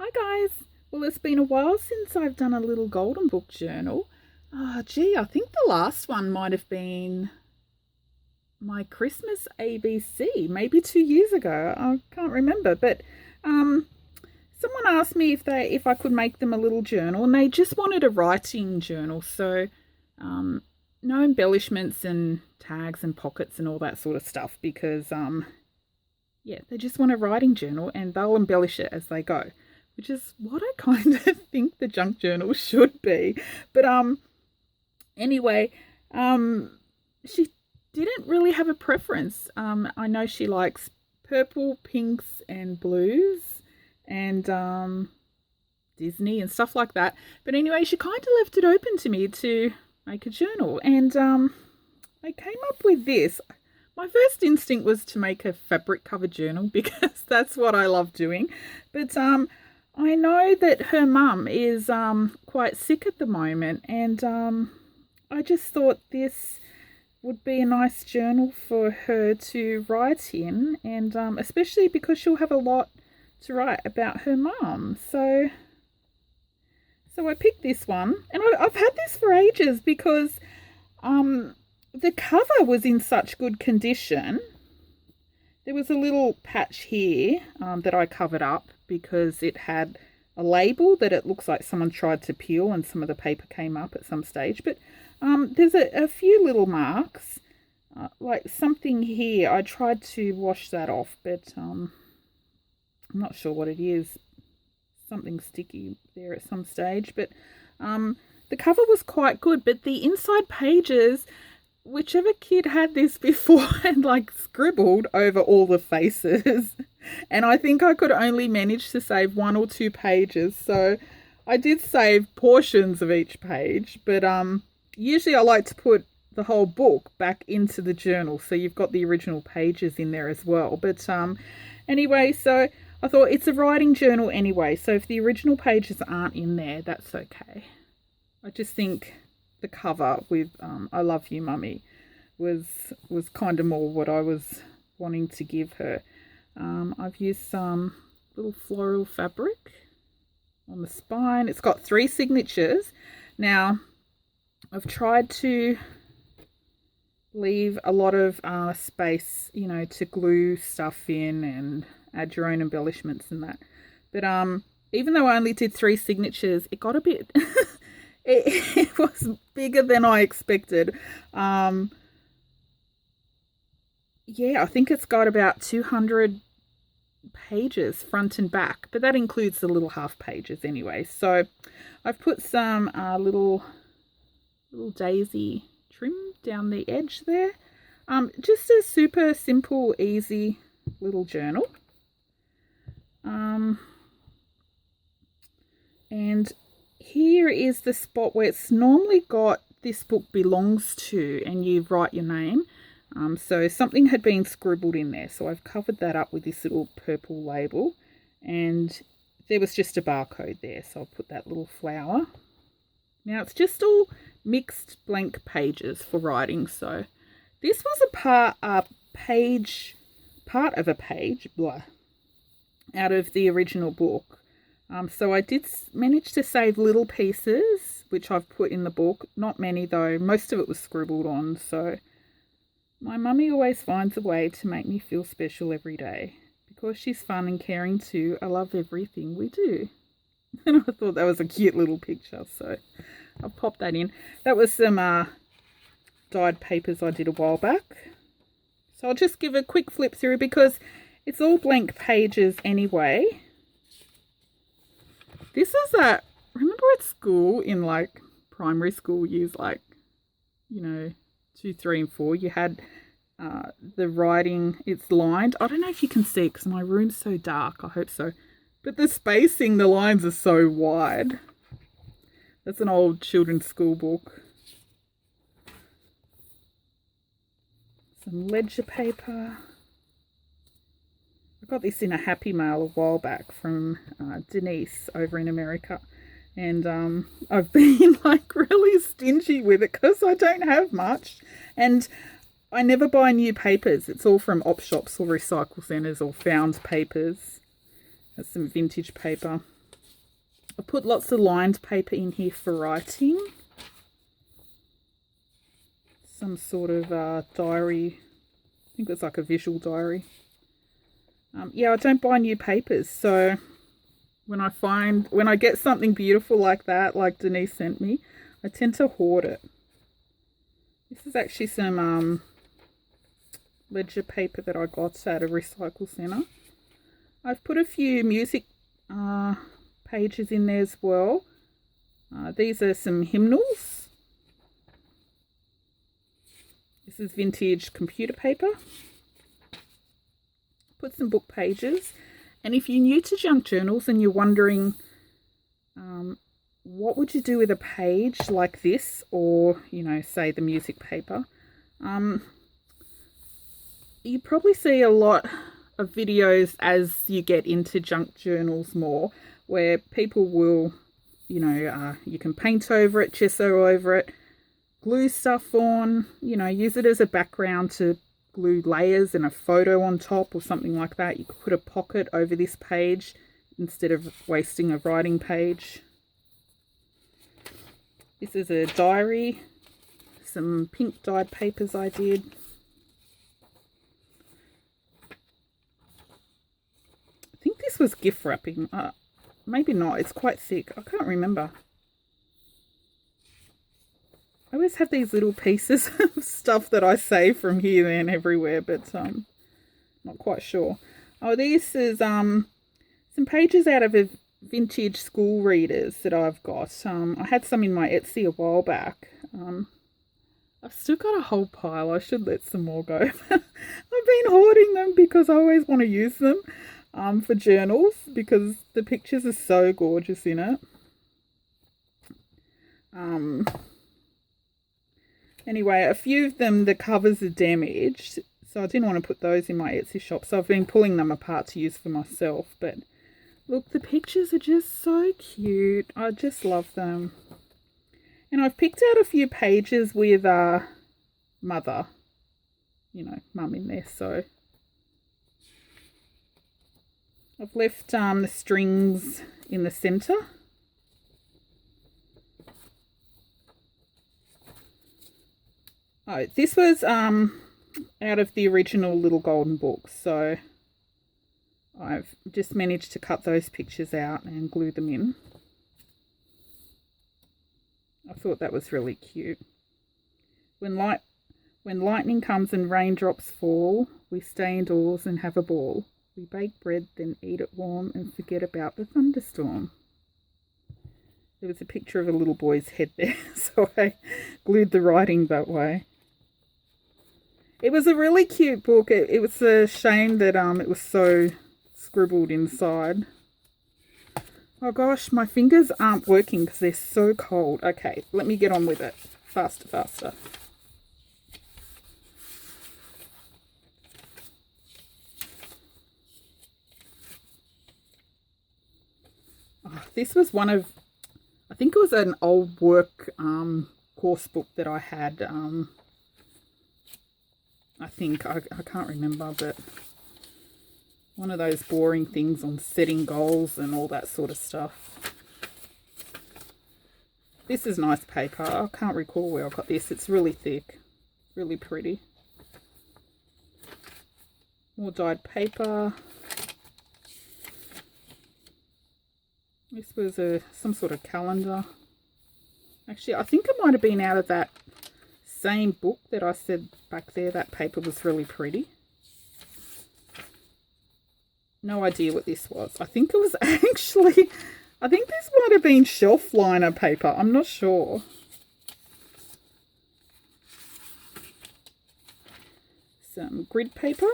Hi guys. Well, it's been a while since I've done a little golden book journal. I think the last one might have been my Christmas ABC, maybe 2 years ago. I can't remember, but um, someone asked me if I could make them a little journal, and they just wanted a writing journal, so um, no embellishments and tags and pockets and all that sort of stuff, because yeah, they just want a writing journal, and they'll embellish it as they go, which is what I kind of think the junk journal should be. But anyway, she didn't really have a preference. I know she likes purple, pinks, and blues, and Disney and stuff like that. But anyway, she kind of left it open to me to make a journal, and I came up with this. My first instinct was to make a fabric covered journal because that's what I love doing. But I know that her mum is quite sick at the moment, and I just thought this would be a nice journal for her to write in, and especially because she'll have a lot to write about her mum. So I picked this one, and I've had this for ages because the cover was in such good condition. There was a little patch here that I covered up because it had a label that it looks like someone tried to peel and some of the paper came up at some stage. But there's a few little marks, like something here. I tried to wash that off, but I'm not sure what it is. Something sticky there at some stage. But the cover was quite good, but the inside pages, whichever kid had this before and like scribbled over all the faces, and I think I could only manage to save 1 or 2 pages, so I did save portions of each page. But usually I like to put the whole book back into the journal, so you've got the original pages in there as well. But anyway, so I thought it's a writing journal anyway, so if the original pages aren't in there, that's okay. I just think the cover with I love you mummy was kind of more what I was wanting to give her. I've used some little floral fabric on the spine. It's got 3 signatures. Now I've tried to leave a lot of space, to glue stuff in and add your own embellishments and that, but even though I only did 3 signatures, it got a bit it was bigger than I expected. Yeah, I think it's got about 200 pages front and back, but that includes the little half pages anyway. So I've put some little daisy trim down the edge there. Just a super simple, easy little journal. And here is the spot where it's normally got "this book belongs to" and you write your name. So something had been scribbled in there, so I've covered that up with this little purple label, and there was just a barcode there, so I'll put that little flower. Now it's just all mixed blank pages for writing, so this was a part of a page out of the original book. So I did manage to save little pieces, which I've put in the book. Not many though, most of it was scribbled on. So my mummy always finds a way to make me feel special every day. Because she's fun and caring too, I love everything we do. And I thought that was a cute little picture, so I'll pop that in. That was some dyed papers I did a while back. So I'll just give a quick flip through because it's all blank pages anyway. This is remember at school, in like primary school years, like, 2, 3 and 4, you had the writing, it's lined. I don't know if you can see it because my room's so dark. I hope so. But the spacing, the lines are so wide. That's an old children's school book. Some ledger paper. I got this in a Happy Mail a while back from Denise over in America, and I've been like really stingy with it because I don't have much, and I never buy new papers. It's all from op shops or recycle centres or found papers. That's some vintage paper. I put lots of lined paper in here for writing. Some sort of diary. I think it's like a visual diary. Yeah, I don't buy new papers, so when I get something beautiful like that, like Denise sent me, I tend to hoard it. This is actually some ledger paper that I got at a recycle centre. I've put a few music pages in there as well. These are some hymnals. This is vintage computer paper. Put some book pages. And if you're new to junk journals and you're wondering what would you do with a page like this, or, you know, say the music paper, you probably see a lot of videos as you get into junk journals more, where people will, you know, you can paint over it, gesso over it, glue stuff on, you know, use it as a background to glue layers and a photo on top or something like that. You could put a pocket over this page instead of wasting a writing page. This is a diary, some pink dyed papers I did. I think this was gift wrapping. Maybe not, it's quite thick. I can't remember. I always have these little pieces of stuff that I save from here, there and everywhere, but not quite sure. Oh, this is some pages out of a vintage school readers that I've got. I had some in my Etsy a while back. I've still got a whole pile. I should let some more go. I've been hoarding them because I always want to use them for journals, because the pictures are so gorgeous in it. Anyway, a few of them, the covers are damaged, so I didn't want to put those in my Etsy shop, so I've been pulling them apart to use for myself. But look, the pictures are just so cute. I just love them. And I've picked out a few pages with mother, you know, mum in there, so I've left the strings in the centre. Oh, this was out of the original Little Golden Book, so I've just managed to cut those pictures out and glue them in. I thought that was really cute. When lightning comes and raindrops fall, we stay indoors and have a ball. We bake bread, then eat it warm and forget about the thunderstorm. There was a picture of a little boy's head there, so I glued the writing that way. It was a really cute book. It was a shame that it was so scribbled inside. Oh gosh, my fingers aren't working because they're so cold. Okay, let me get on with it. Faster, faster. Oh, this was one of, I think it was an old work course book that I had. I think, I can't remember, but one of those boring things on setting goals and all that sort of stuff. This is nice paper. I can't recall where I got this. It's really thick, really pretty. More dyed paper. This was some sort of calendar. Actually, I think it might have been out of that same book that I said back there. That paper was really pretty. No idea what this was. I think it was actually, I think this might have been shelf liner paper. I'm not sure. Some grid paper.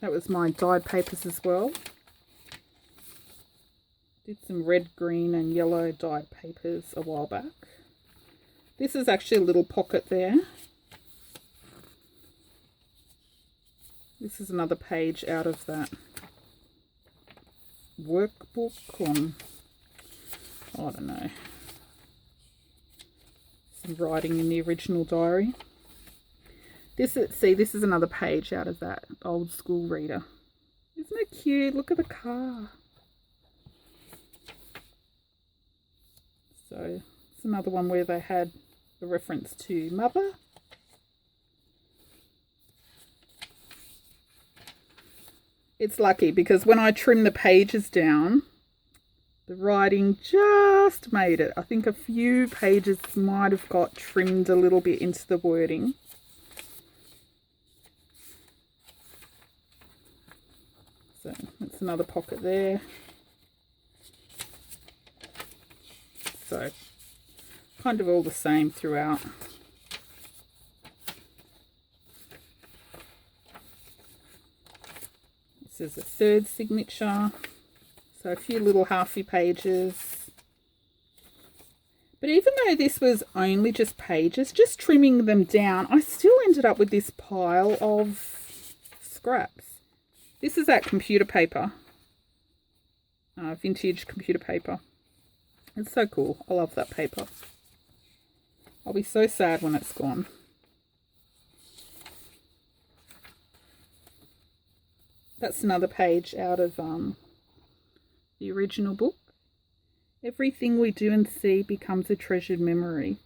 That was my dyed papers as well. Did some red, green and yellow dyed papers a while back. This is actually a little pocket there. This is another page out of that workbook on, I don't know, some writing in the original diary. This is another page out of that old school reader. This Isn't it cute? Look at the car. So it's another one where they had a reference to mother. It's lucky because when I trim the pages down, the writing just made it. I think a few pages might have got trimmed a little bit into the wording. So that's another pocket there. So kind of all the same throughout. This is a third signature. So a few little halfy pages. But even though this was only just pages, just trimming them down, I still ended up with this pile of scraps. This is that computer paper. Vintage computer paper. It's so cool. I love that paper. I'll be so sad when it's gone. That's another page out of the original book. Everything we do and see becomes a treasured memory.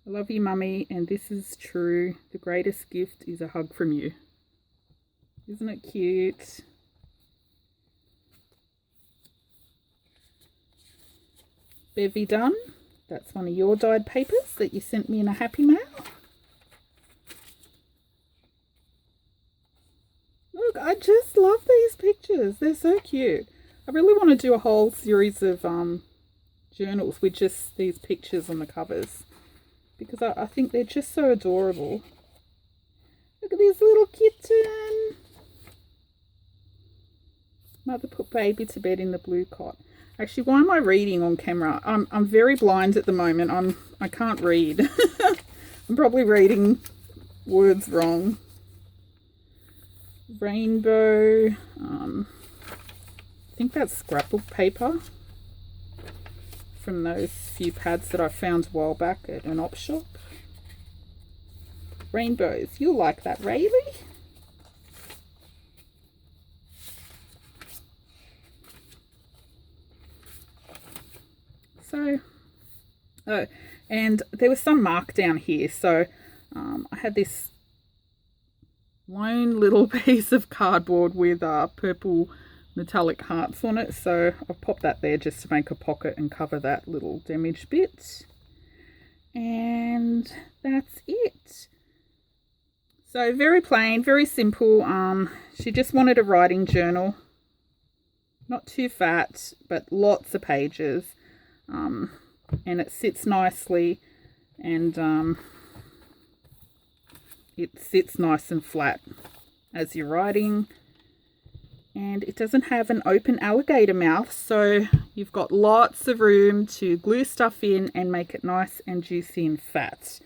I love you, Mummy, and this is true. The greatest gift is a hug from you. Isn't it cute? Bevy done. That's one of your dyed papers that you sent me in a happy mail. Look, I just love these pictures. They're so cute. I really want to do a whole series of journals with just these pictures on the covers because I think they're just so adorable. Look at this little kitten. Mother put baby to bed in the blue cot. Actually, why am I reading on camera? I'm very blind at the moment. I can't read. I'm probably reading words wrong. Rainbow. I think that's scrapbook paper from those few pads that I found a while back at an op shop. Rainbows. You'll like that, Rayleigh. So, oh, and there was some mark down here. So I had this lone little piece of cardboard with purple metallic hearts on it. So I've popped that there just to make a pocket and cover that little damaged bit. And that's it. So very plain, very simple. She just wanted a writing journal. Not too fat, but lots of pages. And it sits nicely and it sits nice and flat as you're writing, and it doesn't have an open alligator mouth, so you've got lots of room to glue stuff in and make it nice and juicy and fat.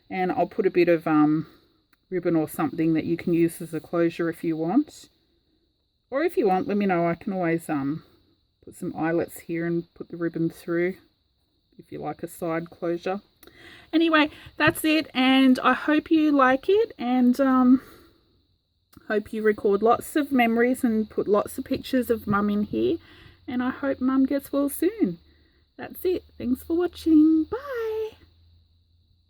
And I'll put a bit of ribbon or something that you can use as a closure if you want, or if you want, let me know. I can always put some eyelets here and put the ribbon through if you like a side closure. Anyway, that's it, and I hope you like it, and hope you record lots of memories and put lots of pictures of Mum in here, and I hope Mum gets well soon. That's it. Thanks for watching. Bye.